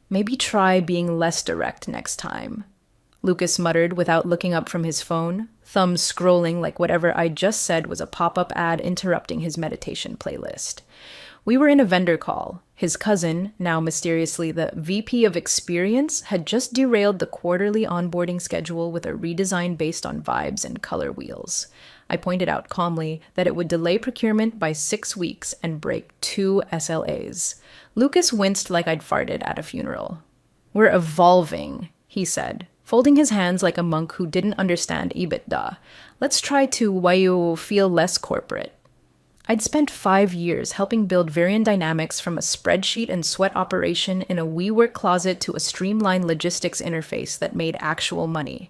Maybe try being less direct next time, Lucas muttered without looking up from his phone, thumbs scrolling like whatever I just said was a pop-up ad interrupting his meditation playlist. We were in a vendor call. His cousin, now mysteriously the VP of Experience, had just derailed the quarterly onboarding schedule with a redesign based on vibes and color wheels. I pointed out calmly that it would delay procurement by 6 weeks and break 2 SLAs. Lucas winced like I'd farted at a funeral. "We're evolving," he said, folding his hands like a monk who didn't understand EBITDA. "Let's try to wayo feel less corporate." I'd spent 5 years helping build Varian Dynamics from a spreadsheet and sweat operation in a WeWork closet to a streamlined logistics interface that made actual money.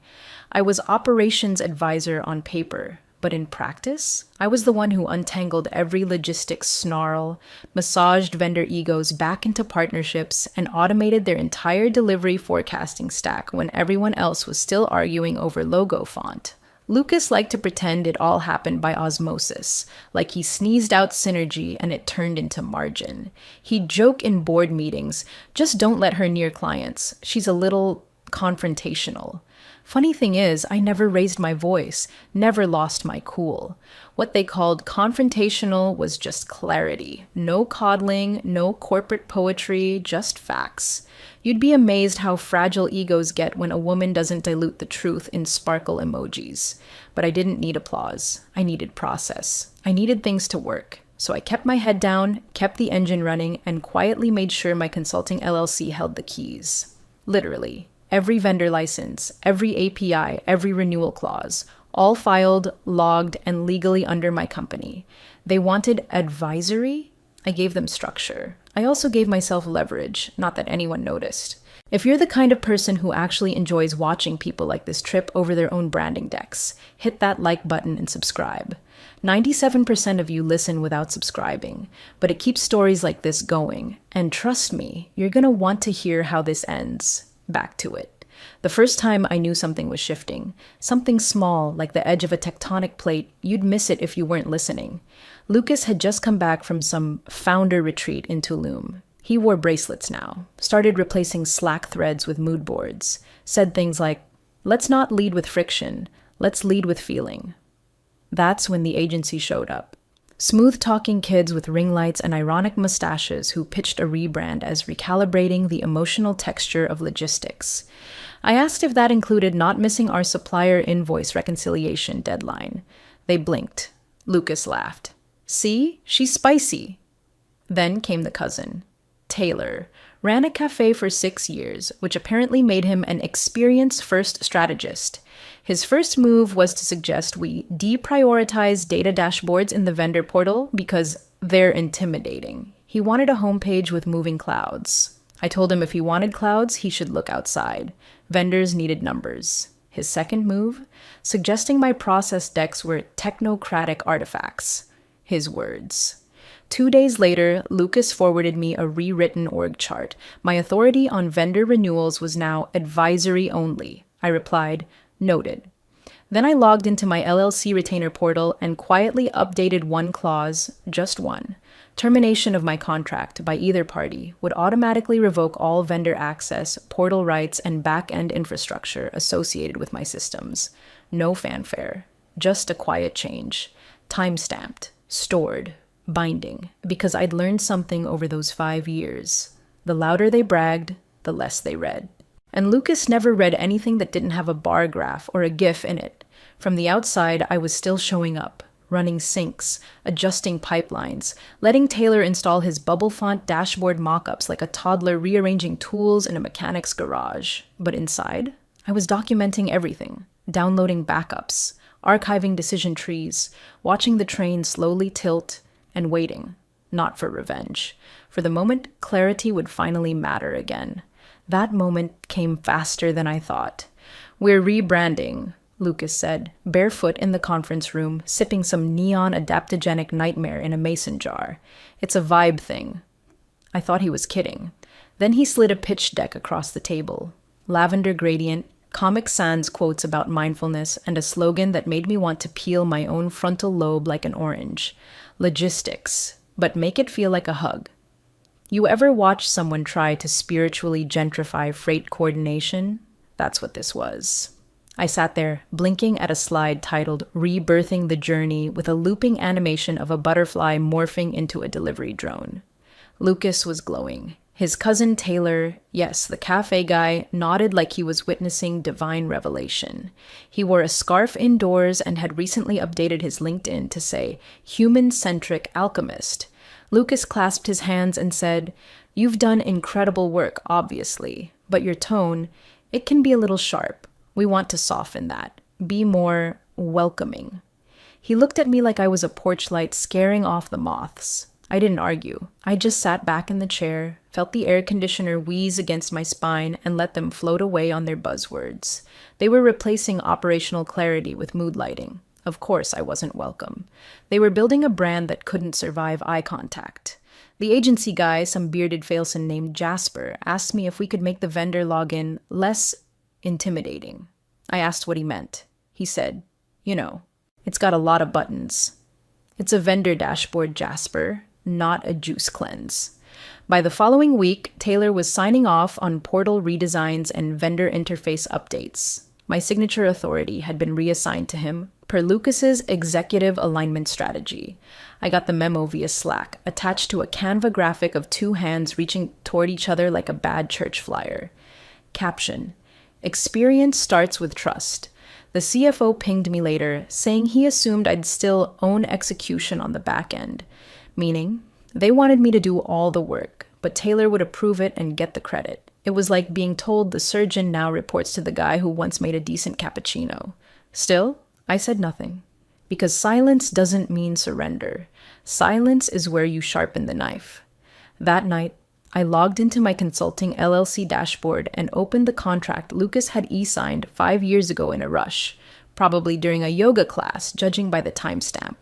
I was operations advisor on paper, but in practice, I was the one who untangled every logistics snarl, massaged vendor egos back into partnerships, and automated their entire delivery forecasting stack when everyone else was still arguing over logo font. Lucas liked to pretend it all happened by osmosis, like he sneezed out synergy and it turned into margin. He'd joke in board meetings, "Just don't let her near clients. She's a little confrontational." Funny thing is, I never raised my voice, never lost my cool. What they called confrontational was just clarity. No coddling, no corporate poetry, just facts. You'd be amazed how fragile egos get when a woman doesn't dilute the truth in sparkle emojis. But I didn't need applause. I needed process. I needed things to work. So I kept my head down, kept the engine running, and quietly made sure my consulting LLC held the keys. Literally. Every vendor license, every API, every renewal clause, all filed, logged, and legally under my company. They wanted advisory? I gave them structure. I also gave myself leverage, not that anyone noticed. If you're the kind of person who actually enjoys watching people like this trip over their own branding decks, hit that like button and subscribe. 97% of you listen without subscribing, but it keeps stories like this going. And trust me, you're gonna want to hear how this ends. Back to it. The first time I knew something was shifting, something small like the edge of a tectonic plate, you'd miss it if you weren't listening. Lucas had just come back from some founder retreat in Tulum. He wore bracelets now, started replacing Slack threads with mood boards, said things like, "Let's not lead with friction, let's lead with feeling." That's when the agency showed up. Smooth-talking kids with ring lights and ironic mustaches who pitched a rebrand as recalibrating the emotional texture of logistics. I asked if that included not missing our supplier invoice reconciliation deadline. They blinked. Lucas laughed. "See? She's spicy." Then came the cousin. Taylor ran a cafe for 6 years, which apparently made him an experienced first strategist. His first move was to suggest we deprioritize data dashboards in the vendor portal because they're intimidating. He wanted a homepage with moving clouds. I told him if he wanted clouds, he should look outside. Vendors needed numbers. His second move? Suggesting my process decks were technocratic artifacts. His words. 2 days later, Lucas forwarded me a rewritten org chart. My authority on vendor renewals was now advisory only. I replied, "Noted." Then I logged into my LLC retainer portal and quietly updated one clause, just one. Termination of my contract by either party would automatically revoke all vendor access, portal rights, and back-end infrastructure associated with my systems. No fanfare, just a quiet change. Time-stamped, stored, binding, because I'd learned something over those 5 years. The louder they bragged, the less they read. And Lucas never read anything that didn't have a bar graph or a GIF in it. From the outside, I was still showing up, running syncs, adjusting pipelines, letting Taylor install his bubble font dashboard mockups like a toddler rearranging tools in a mechanic's garage. But inside, I was documenting everything, downloading backups, archiving decision trees, watching the train slowly tilt, and waiting, not for revenge. For the moment clarity would finally matter again. That moment came faster than I thought. "We're rebranding," Lucas said, barefoot in the conference room, sipping some neon adaptogenic nightmare in a mason jar. "It's a vibe thing." I thought he was kidding. Then he slid a pitch deck across the table. Lavender gradient, Comic Sans quotes about mindfulness, and a slogan that made me want to peel my own frontal lobe like an orange. Logistics, but make it feel like a hug. You ever watch someone try to spiritually gentrify freight coordination? That's what this was. I sat there, blinking at a slide titled Rebirthing the Journey with a looping animation of a butterfly morphing into a delivery drone. Lucas was glowing. His cousin Taylor, yes, the cafe guy, nodded like he was witnessing divine revelation. He wore a scarf indoors and had recently updated his LinkedIn to say, Human-Centric Alchemist. Lucas clasped his hands and said, "You've done incredible work, obviously, but your tone, it can be a little sharp. We want to soften that. Be more welcoming." He looked at me like I was a porch light scaring off the moths. I didn't argue. I just sat back in the chair, felt the air conditioner wheeze against my spine, and let them float away on their buzzwords. They were replacing operational clarity with mood lighting. Of course, I wasn't welcome. They were building a brand that couldn't survive eye contact. The agency guy, some bearded Failson named Jasper, asked me if we could make the vendor login less intimidating. I asked what he meant. He said, it's got a lot of buttons. It's a vendor dashboard, Jasper, not a juice cleanse. By the following week, Taylor was signing off on portal redesigns and vendor interface updates. My signature authority had been reassigned to him per Lucas's executive alignment strategy. I got the memo via Slack, attached to a Canva graphic of two hands reaching toward each other like a bad church flyer. Caption: Experience starts with trust. The CFO pinged me later, saying he assumed I'd still own execution on the back end, meaning they wanted me to do all the work, but Taylor would approve it and get the credit. It was like being told the surgeon now reports to the guy who once made a decent cappuccino. Still, I said nothing, because silence doesn't mean surrender. Silence is where you sharpen the knife. That night, I logged into my consulting LLC dashboard and opened the contract Lucas had e-signed 5 years ago in a rush, probably during a yoga class, judging by the timestamp.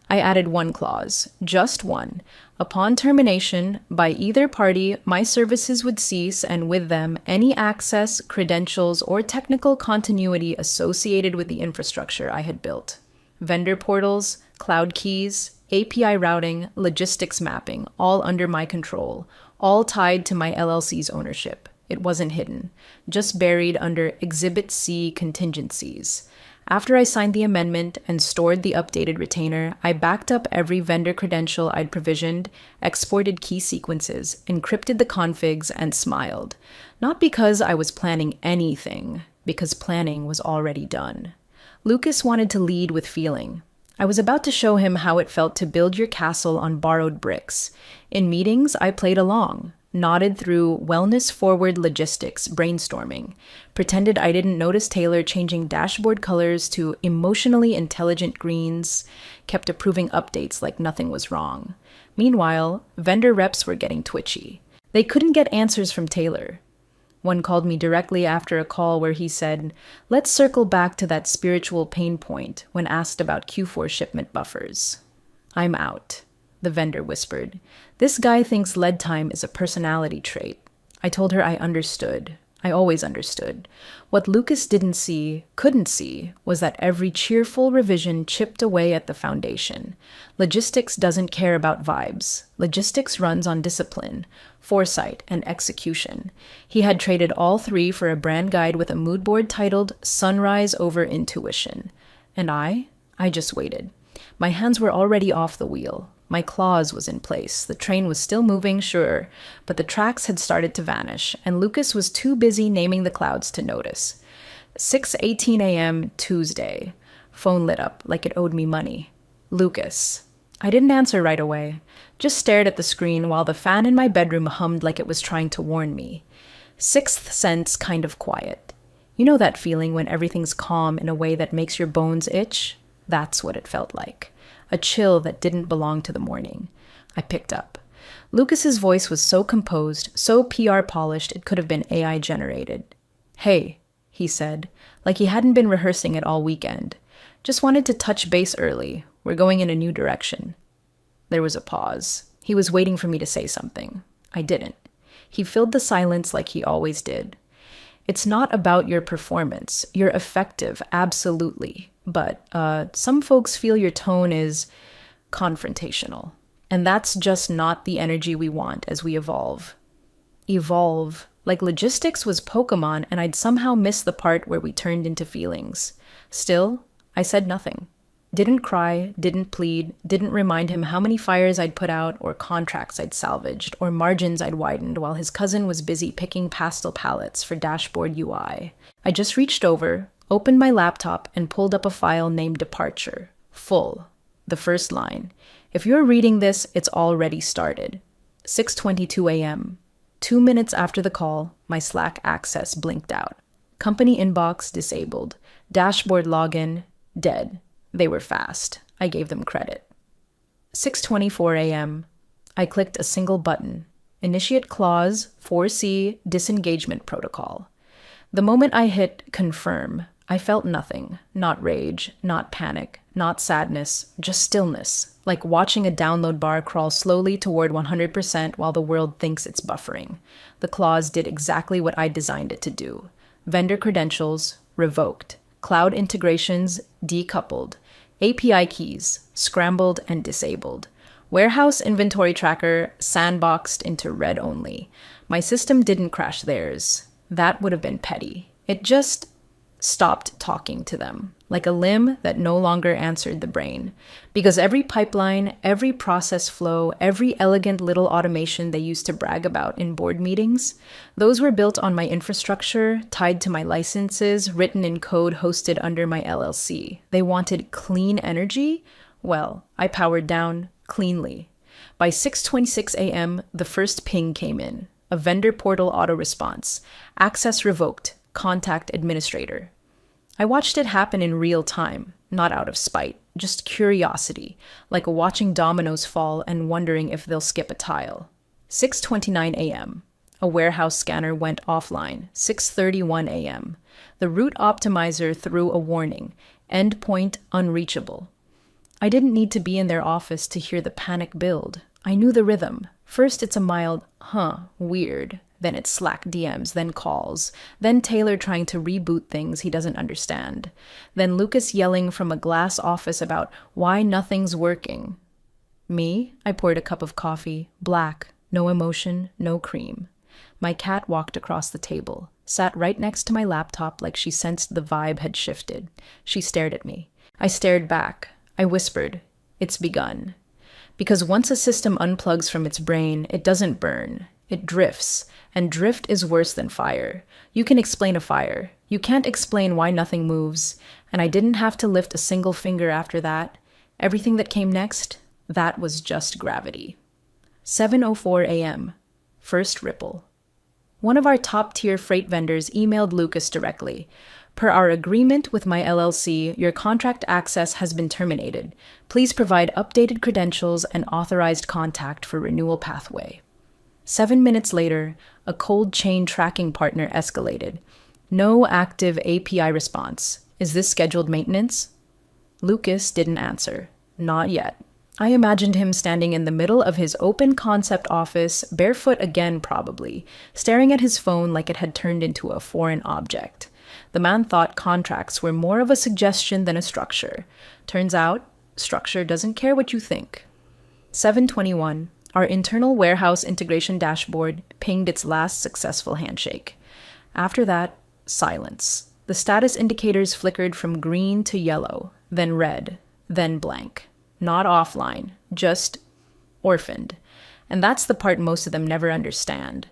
I added one clause, just one. Upon termination, by either party, my services would cease, and with them, any access, credentials, or technical continuity associated with the infrastructure I had built. Vendor portals, cloud keys, API routing, logistics mapping, all under my control, all tied to my LLC's ownership. It wasn't hidden, just buried under Exhibit C contingencies. After I signed the amendment and stored the updated retainer, I backed up every vendor credential I'd provisioned, exported key sequences, encrypted the configs, and smiled. Not because I was planning anything, because planning was already done. Lucas wanted to lead with feeling. I was about to show him how it felt to build your castle on borrowed bricks. In meetings, I played along, nodded through wellness-forward logistics brainstorming, pretended I didn't notice Taylor changing dashboard colors to emotionally intelligent greens, kept approving updates like nothing was wrong. Meanwhile, vendor reps were getting twitchy. They couldn't get answers from Taylor. One called me directly after a call where he said, "Let's circle back to that spiritual pain point," when asked about Q4 shipment buffers. "I'm out," the vendor whispered. "This guy thinks lead time is a personality trait." I told her I understood. I always understood. What Lucas couldn't see, was that every cheerful revision chipped away at the foundation. Logistics doesn't care about vibes. Logistics runs on discipline, foresight, and execution. He had traded all three for a brand guide with a mood board titled Sunrise Over Intuition. And I just waited. My hands were already off the wheel. My claws was in place. The train was still moving, sure, but the tracks had started to vanish, and Lucas was too busy naming the clouds to notice. 6:18 a.m. Tuesday. Phone lit up like it owed me money. Lucas. I didn't answer right away, just stared at the screen while the fan in my bedroom hummed like it was trying to warn me. Sixth sense kind of quiet. You know that feeling when everything's calm in a way that makes your bones itch? That's what it felt like. A chill that didn't belong to the morning. I picked up. Lucas's voice was so composed, so PR polished it could have been AI generated. "Hey," he said, like he hadn't been rehearsing it all weekend. "Just wanted to touch base early. We're going in a new direction." There was a pause. He was waiting for me to say something. I didn't. He filled the silence like he always did. "It's not about your performance. You're effective, absolutely. But some folks feel your tone is confrontational." And that's just not the energy we want as we evolve. Evolve. Like logistics was Pokemon, and I'd somehow missed the part where we turned into feelings. Still, I said nothing. Didn't cry, didn't plead, didn't remind him how many fires I'd put out, or contracts I'd salvaged, or margins I'd widened while his cousin was busy picking pastel palettes for dashboard UI. I just reached over, opened my laptop, and pulled up a file named Departure. Full. The first line. If you're reading this, it's already started. 6:22 a.m. 2 minutes after the call, my Slack access blinked out. Company inbox disabled. Dashboard login dead. They were fast. I gave them credit. 6:24 a.m. I clicked a single button. Initiate clause 4C disengagement protocol. The moment I hit confirm, I felt nothing. Not rage, not panic, not sadness, just stillness, like watching a download bar crawl slowly toward 100% while the world thinks it's buffering. The clause did exactly what I designed it to do. Vendor credentials revoked. Cloud integrations decoupled. API keys scrambled and disabled. Warehouse inventory tracker sandboxed into read only. My system didn't crash theirs. That would have been petty. It just stopped talking to them, like a limb that no longer answered the brain. Because every pipeline, every process flow, every elegant little automation they used to brag about in board meetings, those were built on my infrastructure, tied to my licenses, written in code hosted under my LLC. They wanted clean energy? Well, I powered down cleanly. By 6:26 a.m., the first ping came in. A vendor portal auto response. Access revoked. Contact administrator. I watched it happen in real time, not out of spite, just curiosity, like watching dominoes fall and wondering if they'll skip a tile. 6:29 a.m. A warehouse scanner went offline. 6:31 a.m. The route optimizer threw a warning. Endpoint unreachable. I didn't need to be in their office to hear the panic build. I knew the rhythm. First, it's a mild, weird. Then it's Slack DMs, then calls. Then Taylor trying to reboot things he doesn't understand. Then Lucas yelling from a glass office about why nothing's working. Me, I poured a cup of coffee, black, no emotion, no cream. My cat walked across the table, sat right next to my laptop like she sensed the vibe had shifted. She stared at me. I stared back. I whispered, "It's begun." Because once a system unplugs from its brain, it doesn't burn. It drifts, and drift is worse than fire. You can explain a fire. You can't explain why nothing moves, and I didn't have to lift a single finger after that. Everything that came next, that was just gravity. 7:04 a.m. First ripple. One of our top-tier freight vendors emailed Lucas directly. Per our agreement with my LLC, your contract access has been terminated. Please provide updated credentials and authorized contact for renewal pathway. 7 minutes later, a cold chain tracking partner escalated. No active API response. Is this scheduled maintenance? Lucas didn't answer. Not yet. I imagined him standing in the middle of his open concept office, barefoot again probably, staring at his phone like it had turned into a foreign object. The man thought contracts were more of a suggestion than a structure. Turns out, structure doesn't care what you think. 7:21. Our internal warehouse integration dashboard pinged its last successful handshake. After that, silence. The status indicators flickered from green to yellow, then red, then blank. Not offline, just orphaned. And that's the part most of them never understand.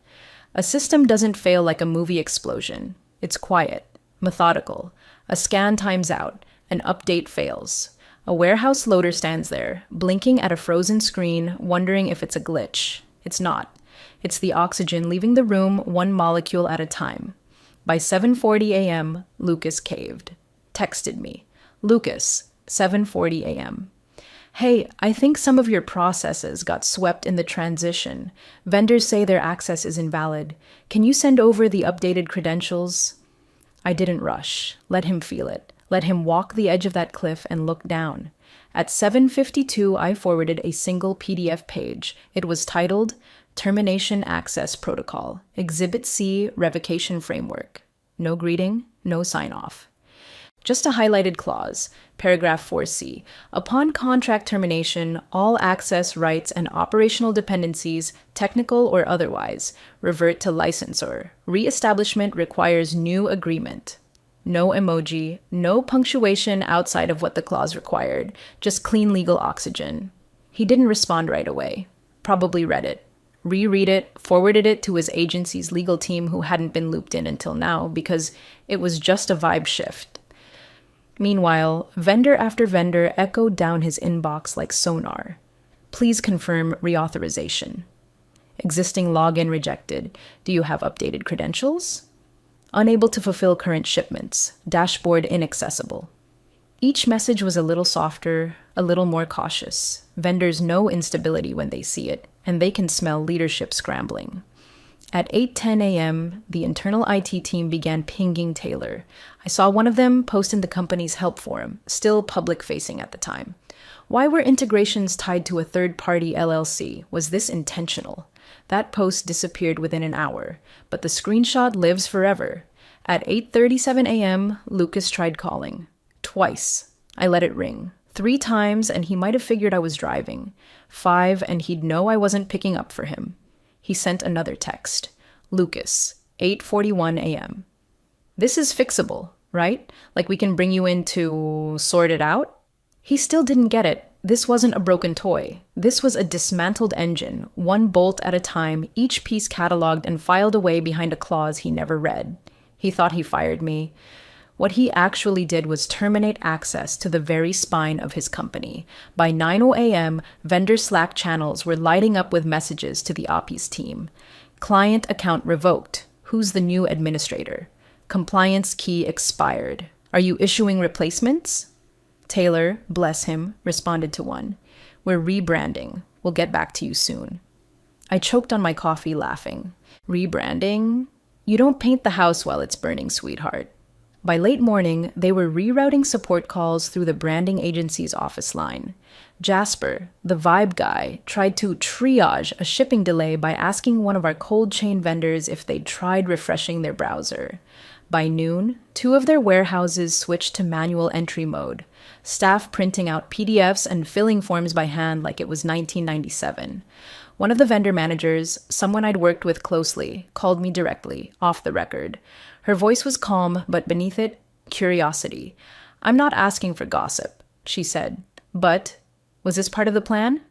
A system doesn't fail like a movie explosion. It's quiet, methodical. A scan times out, an update fails. A warehouse loader stands there, blinking at a frozen screen, wondering if it's a glitch. It's not. It's the oxygen leaving the room one molecule at a time. By 7:40 a.m., Lucas caved. Texted me. Lucas, 7:40 a.m. Hey, I think some of your processes got swept in the transition. Vendors say their access is invalid. Can you send over the updated credentials? I didn't rush. Let him feel it. Let him walk the edge of that cliff and look down. At 7:52, I forwarded a single PDF page. It was titled, Termination Access Protocol, Exhibit C Revocation Framework. No greeting, no sign-off. Just a highlighted clause, paragraph 4C. Upon contract termination, all access rights and operational dependencies, technical or otherwise, revert to licensor. Reestablishment requires new agreement. No emoji, no punctuation outside of what the clause required, just clean legal oxygen. He didn't respond right away. Probably read it, reread it, forwarded it to his agency's legal team who hadn't been looped in until now because it was just a vibe shift. Meanwhile, vendor after vendor echoed down his inbox like sonar. Please confirm reauthorization. Existing login rejected. Do you have updated credentials? Unable to fulfill current shipments. Dashboard inaccessible. Each message was a little softer, a little more cautious. Vendors know instability when they see it, and they can smell leadership scrambling. At 8:10 a.m., the internal IT team began pinging Taylor. I saw one of them post in the company's help forum, still public-facing at the time. Why were integrations tied to a third-party LLC? Was this intentional? That post disappeared within an hour, but the screenshot lives forever. At 8:37 a.m., Lucas tried calling. Twice. I let it ring. 3 times, and he might have figured I was driving. 5, and he'd know I wasn't picking up for him. He sent another text. Lucas, 8:41 a.m. This is fixable, right? Like we can bring you in to sort it out? He still didn't get it. This wasn't a broken toy. This was a dismantled engine, one bolt at a time, each piece cataloged and filed away behind a clause he never read. He thought he fired me. What he actually did was terminate access to the very spine of his company. By 9:00 a.m., vendor Slack channels were lighting up with messages to the Oppi's team. Client account revoked. Who's the new administrator? Compliance key expired. Are you issuing replacements? Taylor, bless him, responded to one. We're rebranding. We'll get back to you soon. I choked on my coffee, laughing. Rebranding? You don't paint the house while it's burning, sweetheart. By late morning, they were rerouting support calls through the branding agency's office line. Jasper, the vibe guy, tried to triage a shipping delay by asking one of our cold chain vendors if they'd tried refreshing their browser. By noon, 2 of their warehouses switched to manual entry mode, staff printing out PDFs and filling forms by hand like it was 1997. One of the vendor managers, someone I'd worked with closely, called me directly, off the record. Her voice was calm, but beneath it, curiosity. I'm not asking for gossip, she said. But, was this part of the plan?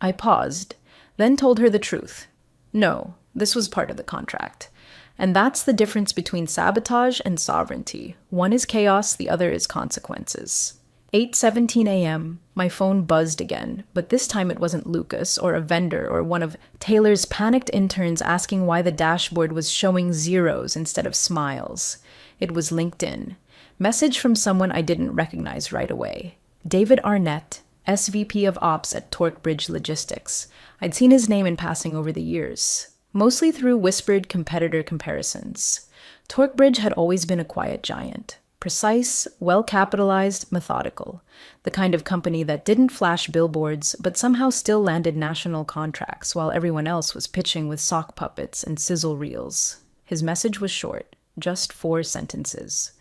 I paused, then told her the truth. No, this was part of the contract. And that's the difference between sabotage and sovereignty. One is chaos, the other is consequences. 8:17 a.m., my phone buzzed again, but this time it wasn't Lucas or a vendor or one of Taylor's panicked interns asking why the dashboard was showing zeros instead of smiles. It was LinkedIn. Message from someone I didn't recognize right away. David Arnett, SVP of Ops at Torquebridge Logistics. I'd seen his name in passing over the years, mostly through whispered competitor comparisons. Torquebridge had always been a quiet giant. Precise, well-capitalized, methodical. The kind of company that didn't flash billboards, but somehow still landed national contracts while everyone else was pitching with sock puppets and sizzle reels. His message was short, just 4 sentences.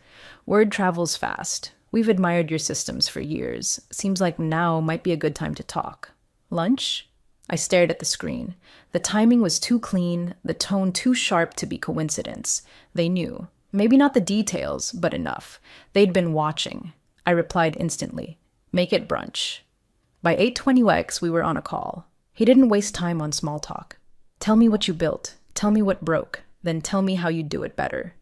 Word travels fast. We've admired your systems for years. Seems like now might be a good time to talk. Lunch? I stared at the screen. The timing was too clean, the tone too sharp to be coincidence. They knew. Maybe not the details, but enough. They'd been watching. I replied instantly. Make it brunch. By 8:20 we were on a call. He didn't waste time on small talk. Tell me what you built. Tell me what broke. Then tell me how you do it better.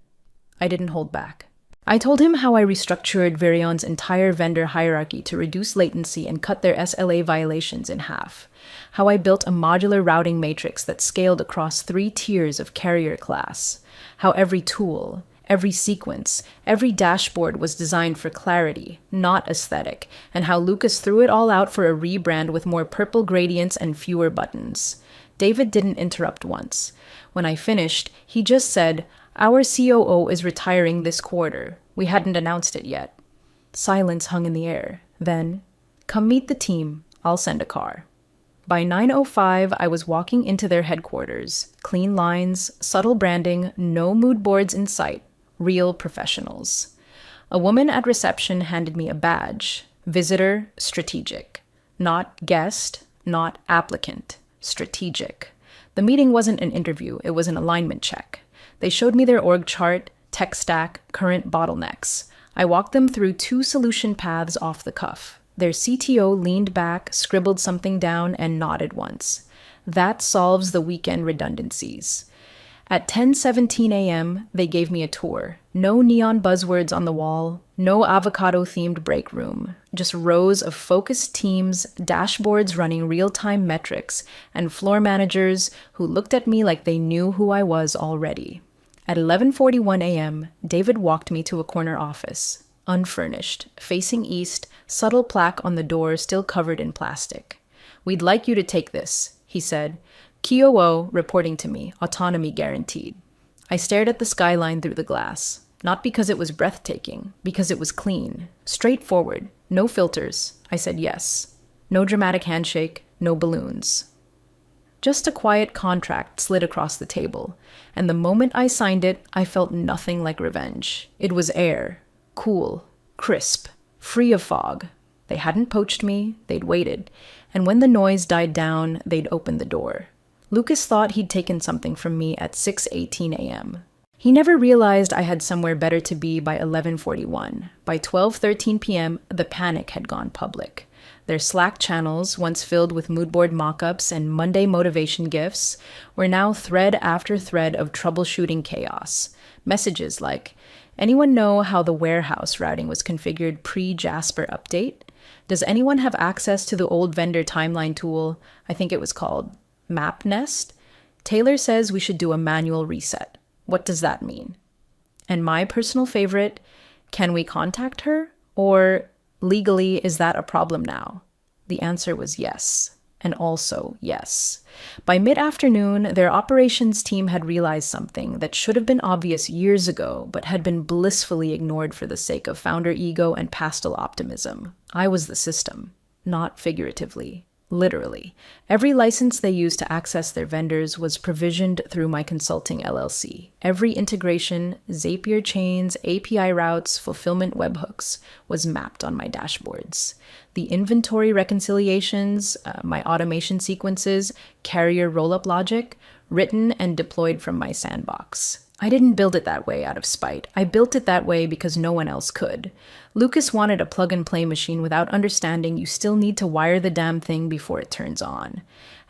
I didn't hold back. I told him how I restructured Virion's entire vendor hierarchy to reduce latency and cut their SLA violations in half. How I built a modular routing matrix that scaled across 3 tiers of carrier class. How every tool, every sequence, every dashboard was designed for clarity, not aesthetic, and how Lucas threw it all out for a rebrand with more purple gradients and fewer buttons. David didn't interrupt once. When I finished, he just said, "Our COO is retiring this quarter. We hadn't announced it yet." Silence hung in the air. Then, "Come meet the team. I'll send a car." By 9:05, I was walking into their headquarters. Clean lines, subtle branding, no mood boards in sight. Real professionals. A woman at reception handed me a badge. Visitor, strategic. Not guest, not applicant. Strategic. The meeting wasn't an interview, it was an alignment check. They showed me their org chart, tech stack, current bottlenecks. I walked them through 2 solution paths off the cuff. Their CTO leaned back, scribbled something down, and nodded once. That solves the weekend redundancies. At 10:17 a.m., they gave me a tour. No neon buzzwords on the wall, no avocado-themed break room, just rows of focused teams, dashboards running real-time metrics, and floor managers who looked at me like they knew who I was already. At 11:41 a.m., David walked me to a corner office, unfurnished, facing east, subtle plaque on the door still covered in plastic. "We'd like you to take this," he said. COO reporting to me, autonomy guaranteed. I stared at the skyline through the glass, not because it was breathtaking, because it was clean, straightforward, no filters. I said yes. No dramatic handshake, no balloons. Just a quiet contract slid across the table, and the moment I signed it, I felt nothing like revenge. It was air, cool, crisp, free of fog. They hadn't poached me, they'd waited, and when the noise died down, they'd opened the door. Lucas thought he'd taken something from me at 6:18 a.m. He never realized I had somewhere better to be by 11:41. By 12:13 p.m., the panic had gone public. Their Slack channels, once filled with moodboard mock-ups and Monday motivation gifts, were now thread after thread of troubleshooting chaos. Messages like, "Anyone know how the warehouse routing was configured pre-Jasper update? Does anyone have access to the old vendor timeline tool? I think it was called Map Nest? Taylor says we should do a manual reset. What does that mean?" And my personal favorite, "Can we contact her?" Or, "Legally, is that a problem now?" The answer was yes, and also yes. By mid-afternoon, their operations team had realized something that should have been obvious years ago, but had been blissfully ignored for the sake of founder ego and pastel optimism. I was the system, not figuratively. Literally. Every license they used to access their vendors was provisioned through my consulting LLC. Every integration, Zapier chains, API routes, fulfillment webhooks was mapped on my dashboards. The inventory reconciliations, my automation sequences, carrier rollup logic, written and deployed from my sandbox. I didn't build it that way out of spite. I built it that way because no one else could. Lucas wanted a plug-and-play machine without understanding you still need to wire the damn thing before it turns on.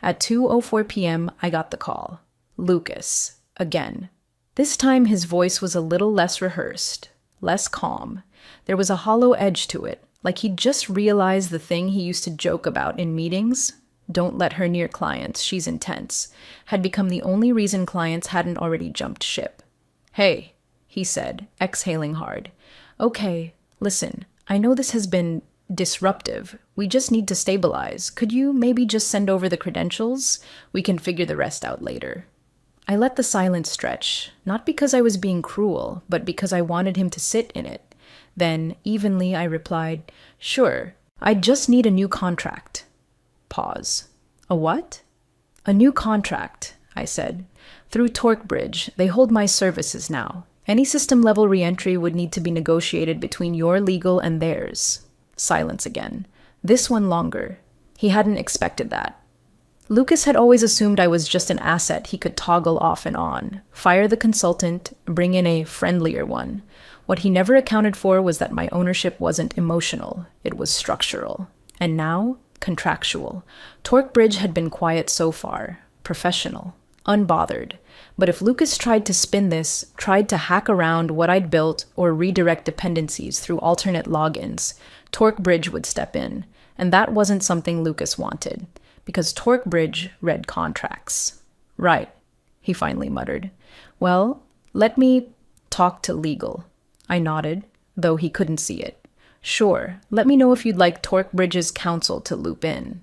At 2:04 p.m., I got the call. Lucas. Again. This time his voice was a little less rehearsed, less calm. There was a hollow edge to it, like he'd just realized the thing he used to joke about in meetings. "Don't let her near clients, she's intense," had become the only reason clients hadn't already jumped ship. "Hey," he said, exhaling hard. "Okay, listen, I know this has been disruptive. We just need to stabilize. Could you maybe just send over the credentials? We can figure the rest out later." I let the silence stretch, not because I was being cruel, but because I wanted him to sit in it. Then, evenly, I replied, "Sure, I just need a new contract." Pause. "A what?" "A new contract," I said. "Through TorqueBridge, they hold my services now. Any system-level reentry would need to be negotiated between your legal and theirs." Silence again. This one longer. He hadn't expected that. Lucas had always assumed I was just an asset he could toggle off and on, fire the consultant, bring in a friendlier one. What he never accounted for was that my ownership wasn't emotional, it was structural. And now, contractual. TorqueBridge had been quiet so far, professional, unbothered. But if Lucas tried to spin this, tried to hack around what I'd built or redirect dependencies through alternate logins, TorqueBridge would step in. And that wasn't something Lucas wanted, because TorqueBridge read contracts. "Right," he finally muttered. "Well, let me talk to legal." I nodded, though he couldn't see it. "Sure, let me know if you'd like TorqueBridge's counsel to loop in."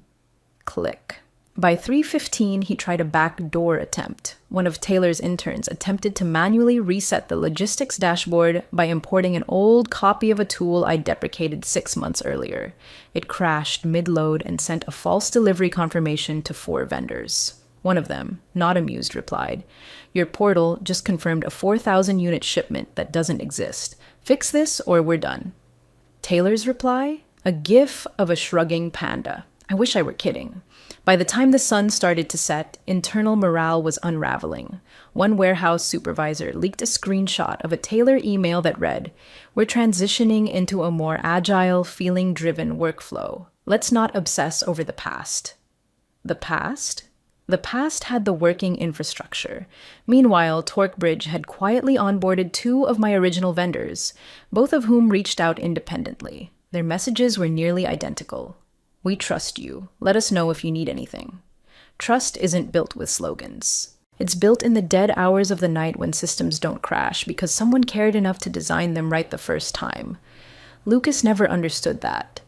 Click. By 3:15, he tried a backdoor attempt. One of Taylor's interns attempted to manually reset the logistics dashboard by importing an old copy of a tool I deprecated 6 months earlier. It crashed mid-load and sent a false delivery confirmation to 4 vendors. One of them, not amused, replied, "Your portal just confirmed a 4,000-unit shipment that doesn't exist. Fix this or we're done. Taylor's reply? A gif of a shrugging panda. I wish I were kidding. By the time the sun started to set, internal morale was unraveling. One warehouse supervisor leaked a screenshot of a Taylor email that read, "We're transitioning into a more agile, feeling-driven workflow. Let's not obsess over the past." The past? The past had the working infrastructure. Meanwhile, Torquebridge had quietly onboarded two of my original vendors, both of whom reached out independently. Their messages were nearly identical. "We trust you. Let us know if you need anything." Trust isn't built with slogans. It's built in the dead hours of the night when systems don't crash because someone cared enough to design them right the first time. Lucas never understood that.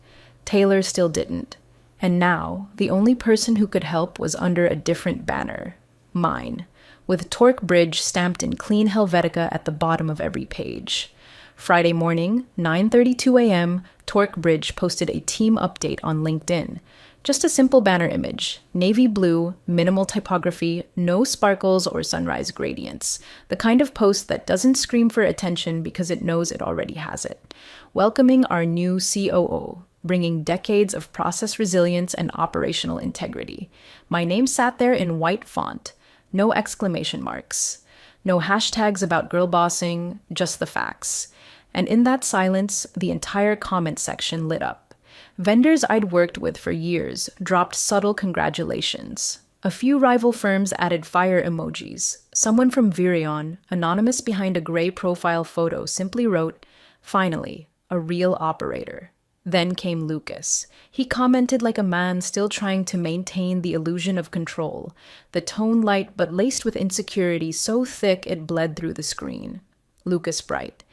Taylor still didn't. And now, the only person who could help was under a different banner. Mine. With Torquebridge stamped in clean Helvetica at the bottom of every page. Friday morning, 9:32 a.m., Torquebridge posted a team update on LinkedIn. Just a simple banner image. Navy blue, minimal typography, no sparkles or sunrise gradients. The kind of post that doesn't scream for attention because it knows it already has it. Welcoming our new COO. Bringing decades of process resilience and operational integrity. My name sat there in white font. No exclamation marks. No hashtags about girl bossing, just the facts. And in that silence, the entire comment section lit up. Vendors I'd worked with for years dropped subtle congratulations. A few rival firms added fire emojis. Someone from Virion, anonymous behind a gray profile photo, simply wrote, "Finally, a real operator." Then came Lucas. He commented like a man still trying to maintain the illusion of control, the tone light but laced with insecurity so thick it bled through the screen. Lucas Bright.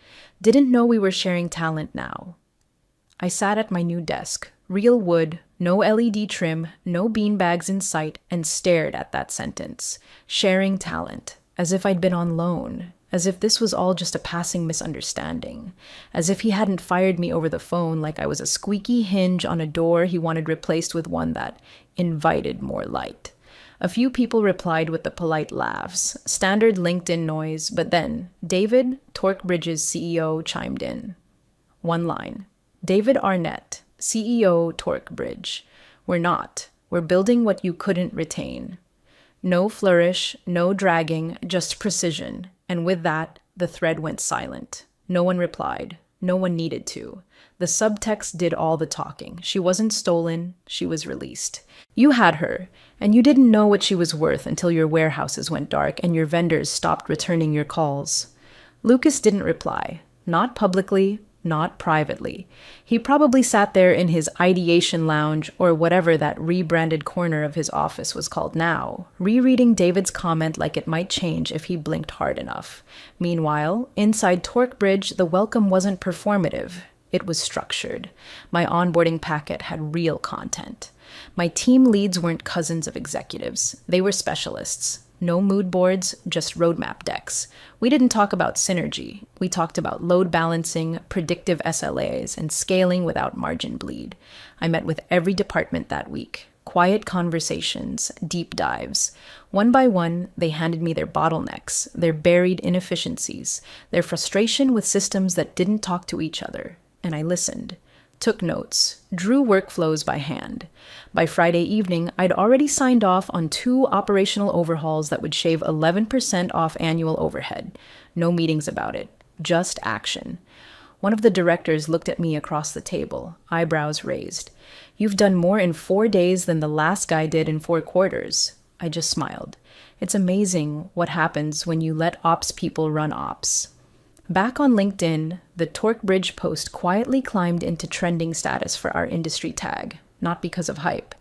Didn't know we were sharing talent now. I sat at my new desk, real wood, no LED trim, no beanbags in sight, and stared at that sentence. Sharing talent, as if I'd been on loan. As if this was all just a passing misunderstanding. As if he hadn't fired me over the phone like I was a squeaky hinge on a door he wanted replaced with one that invited more light. A few people replied with the polite laughs, standard LinkedIn noise, but then David, Torquebridge's CEO, chimed in. One line. David Arnett, CEO, Torquebridge. We're not. We're building what you couldn't retain. No flourish, no dragging, just precision. And with that, the thread went silent. No one replied. No one needed to. The subtext did all the talking. She wasn't stolen. She was released. You had her, and you didn't know what she was worth until your warehouses went dark and your vendors stopped returning your calls. Lucas didn't reply. Not publicly, not privately. He probably sat there in his ideation lounge or whatever that rebranded corner of his office was called now, rereading David's comment like it might change if he blinked hard enough. Meanwhile, inside Torquebridge, the welcome wasn't performative. It was structured. My onboarding packet had real content. My team leads weren't cousins of executives. They were specialists. No mood boards, just roadmap decks. We didn't talk about synergy. We talked about load balancing, predictive SLAs, and scaling without margin bleed. I met with every department that week. Quiet conversations, deep dives. One by one, they handed me their bottlenecks, their buried inefficiencies, their frustration with systems that didn't talk to each other. And I listened. Took notes, drew workflows by hand. By Friday evening, I'd already signed off on 2 operational overhauls that would shave 11% off annual overhead. No meetings about it, just action. One of the directors looked at me across the table, eyebrows raised. "You've done more in 4 days than the last guy did in 4 quarters. I just smiled. It's amazing what happens when you let ops people run ops. Back on LinkedIn, the Torquebridge post quietly climbed into trending status for our industry tag, not because of hype,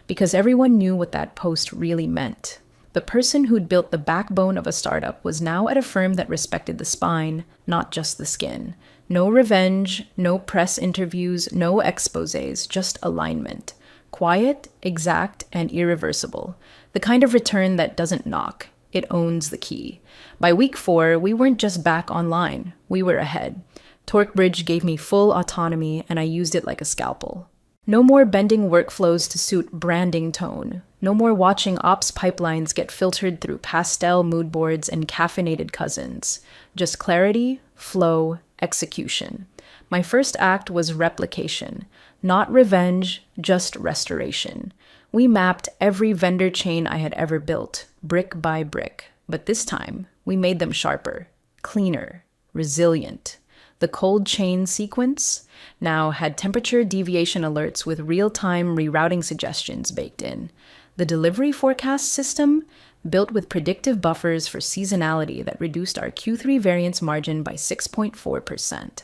because everyone knew what that post really meant. The person who'd built the backbone of a startup was now at a firm that respected the spine, not just the skin. No revenge, no press interviews, no exposés, just alignment. Quiet, exact, and irreversible. The kind of return that doesn't knock. It owns the key. By week 4, we weren't just back online. We were ahead. Torquebridge gave me full autonomy, and I used it like a scalpel. No more bending workflows to suit branding tone. No more watching ops pipelines get filtered through pastel mood boards and caffeinated cousins. Just clarity, flow, execution. My first act was replication, not revenge, just restoration. We mapped every vendor chain I had ever built, brick by brick, but this time we made them sharper, cleaner, resilient. The cold chain sequence now had temperature deviation alerts with real-time rerouting suggestions baked in. The delivery forecast system, built with predictive buffers for seasonality that reduced our Q3 variance margin by 6.4%.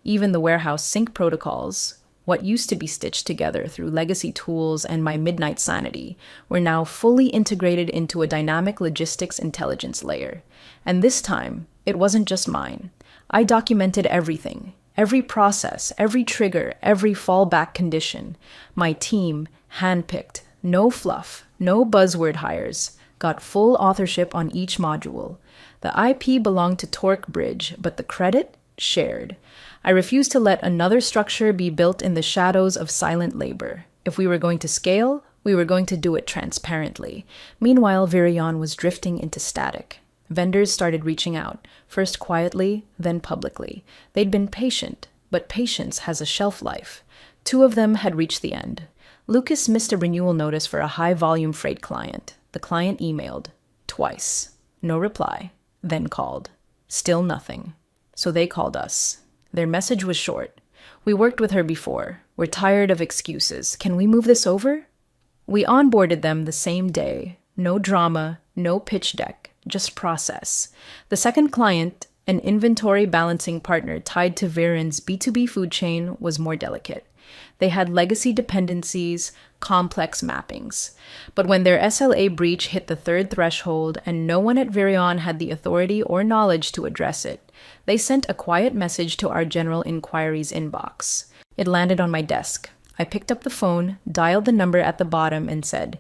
Even the warehouse sync protocols, what used to be stitched together through legacy tools and my midnight sanity, were now fully integrated into a dynamic logistics intelligence layer. And this time, it wasn't just mine. I documented everything, every process, every trigger, every fallback condition. My team, handpicked, no fluff, no buzzword hires, got full authorship on each module. The IP belonged to Torque Bridge, but the credit, shared. I refused to let another structure be built in the shadows of silent labor. If we were going to scale, we were going to do it transparently. Meanwhile, Virion was drifting into static. Vendors started reaching out, first quietly, then publicly. They'd been patient, but patience has a shelf life. 2 of them had reached the end. Lucas missed a renewal notice for a high-volume freight client. The client emailed. Twice. No reply. Then called. Still nothing. So they called us. Their message was short. We worked with her before. We're tired of excuses. Can we move this over? We onboarded them the same day. No drama, no pitch deck, just process. The second client, an inventory balancing partner tied to Viren's B2B food chain, was more delicate. They had legacy dependencies, complex mappings. But when their SLA breach hit the 3rd threshold and no one at Virion had the authority or knowledge to address it, they sent a quiet message to our general inquiries inbox. It landed on my desk. I picked up the phone, dialed the number at the bottom, and said,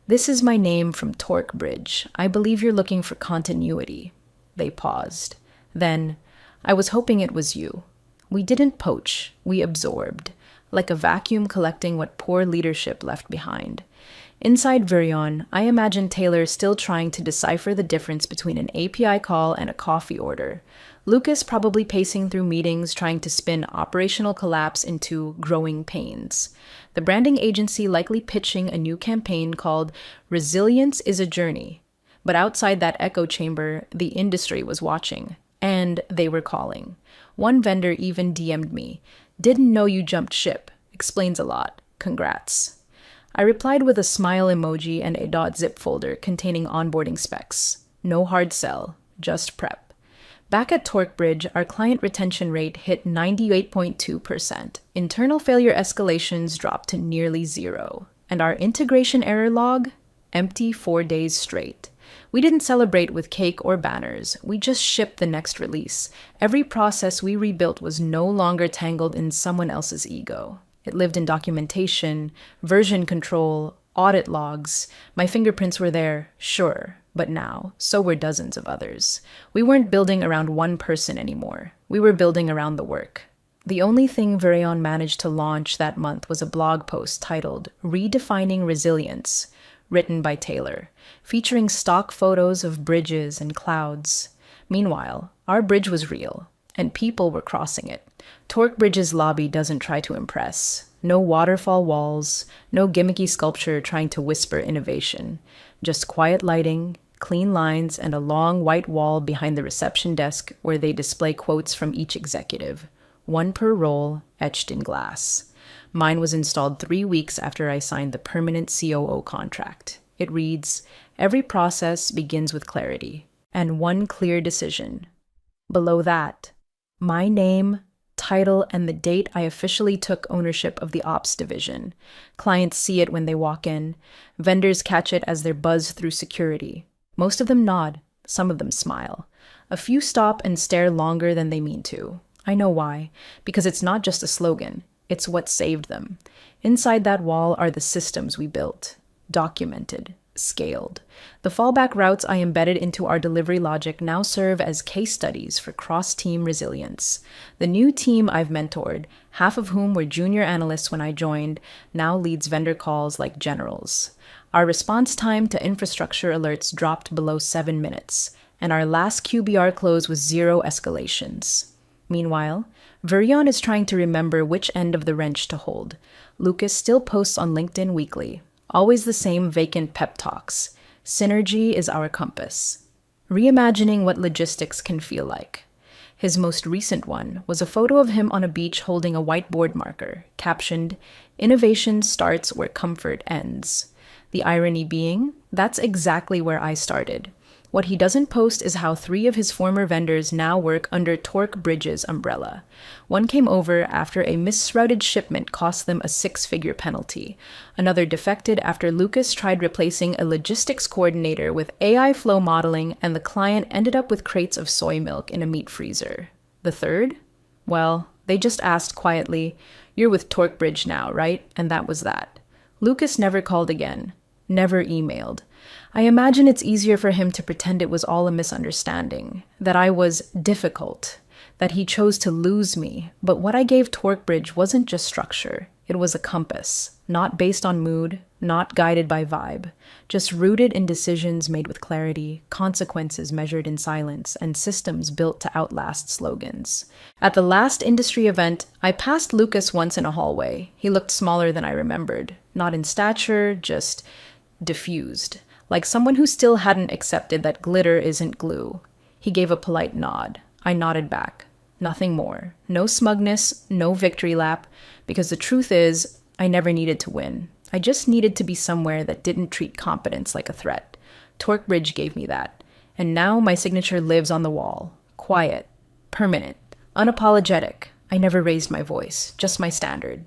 "This is my name from Torque Bridge. I believe you're looking for continuity." They paused. Then, "I was hoping it was you." We didn't poach, we absorbed, like a vacuum collecting what poor leadership left behind. Inside Virion, I imagine Taylor still trying to decipher the difference between an API call and a coffee order. Lucas probably pacing through meetings trying to spin operational collapse into growing pains. The branding agency likely pitching a new campaign called Resilience is a Journey. But outside that echo chamber, the industry was watching. And they were calling. One vendor even DM'd me. "Didn't know you jumped ship. Explains a lot. Congrats." I replied with a smile emoji and a .zip folder containing onboarding specs. No hard sell, just prep. Back at Torque Bridge, our client retention rate hit 98.2%. Internal failure escalations dropped to nearly 0. And our integration error log? Empty 4 days straight. We didn't celebrate with cake or banners. We just shipped the next release. Every process we rebuilt was no longer tangled in someone else's ego. It lived in documentation, version control, audit logs. My fingerprints were there, sure, but now, so were dozens of others. We weren't building around one person anymore. We were building around the work. The only thing Virion managed to launch that month was a blog post titled Redefining Resilience, written by Taylor, featuring stock photos of bridges and clouds. Meanwhile, our bridge was real, and people were crossing it. Torque Bridge's lobby doesn't try to impress. No waterfall walls, no gimmicky sculpture trying to whisper innovation. Just quiet lighting, clean lines, and a long white wall behind the reception desk where they display quotes from each executive. 1 per role, etched in glass. Mine was installed 3 weeks after I signed the permanent COO contract. It reads, "Every process begins with clarity, and one clear decision." Below that, my name, title, and the date I officially took ownership of the ops division. Clients see it when they walk in. Vendors catch it as they buzz through security. Most of them nod. Some of them smile. A few stop and stare longer than they mean to. I know why. Because it's not just a slogan. It's what saved them. Inside that wall are the systems we built. Documented. scaled. The fallback routes I embedded into our delivery logic now serve as case studies for cross-team resilience. The new team I've mentored, half of whom were junior analysts when I joined, now leads vendor calls like generals. Our response time to infrastructure alerts dropped below 7 minutes, and our last QBR close was 0 escalations. Meanwhile, Virion is trying to remember which end of the wrench to hold. Lucas still posts on LinkedIn weekly, always the same vacant pep talks. Synergy is our compass. Reimagining what logistics can feel like. His most recent one was a photo of him on a beach holding a whiteboard marker, captioned, "Innovation starts where comfort ends." The irony being, that's exactly where I started. What he doesn't post is how 3 of his former vendors now work under Torque Bridge's umbrella. One came over after a misrouted shipment cost them a 6-figure penalty. Another defected after Lucas tried replacing a logistics coordinator with AI flow modeling, and the client ended up with crates of soy milk in a meat freezer. The third? Well, they just asked quietly, "You're with Torque Bridge now, right?" And that was that. Lucas never called again. Never emailed. I imagine it's easier for him to pretend it was all a misunderstanding, that I was difficult, that he chose to lose me. But what I gave Torquebridge wasn't just structure. It was a compass, not based on mood, not guided by vibe, just rooted in decisions made with clarity, consequences measured in silence, and systems built to outlast slogans. At the last industry event, I passed Lucas once in a hallway. He looked smaller than I remembered, not in stature, just diffused, like someone who still hadn't accepted that glitter isn't glue. He gave a polite nod. I nodded back. Nothing more. No smugness, no victory lap, because the truth is, I never needed to win. I just needed to be somewhere that didn't treat competence like a threat. Torquebridge gave me that. And now my signature lives on the wall. Quiet, permanent, unapologetic. I never raised my voice, just my standard.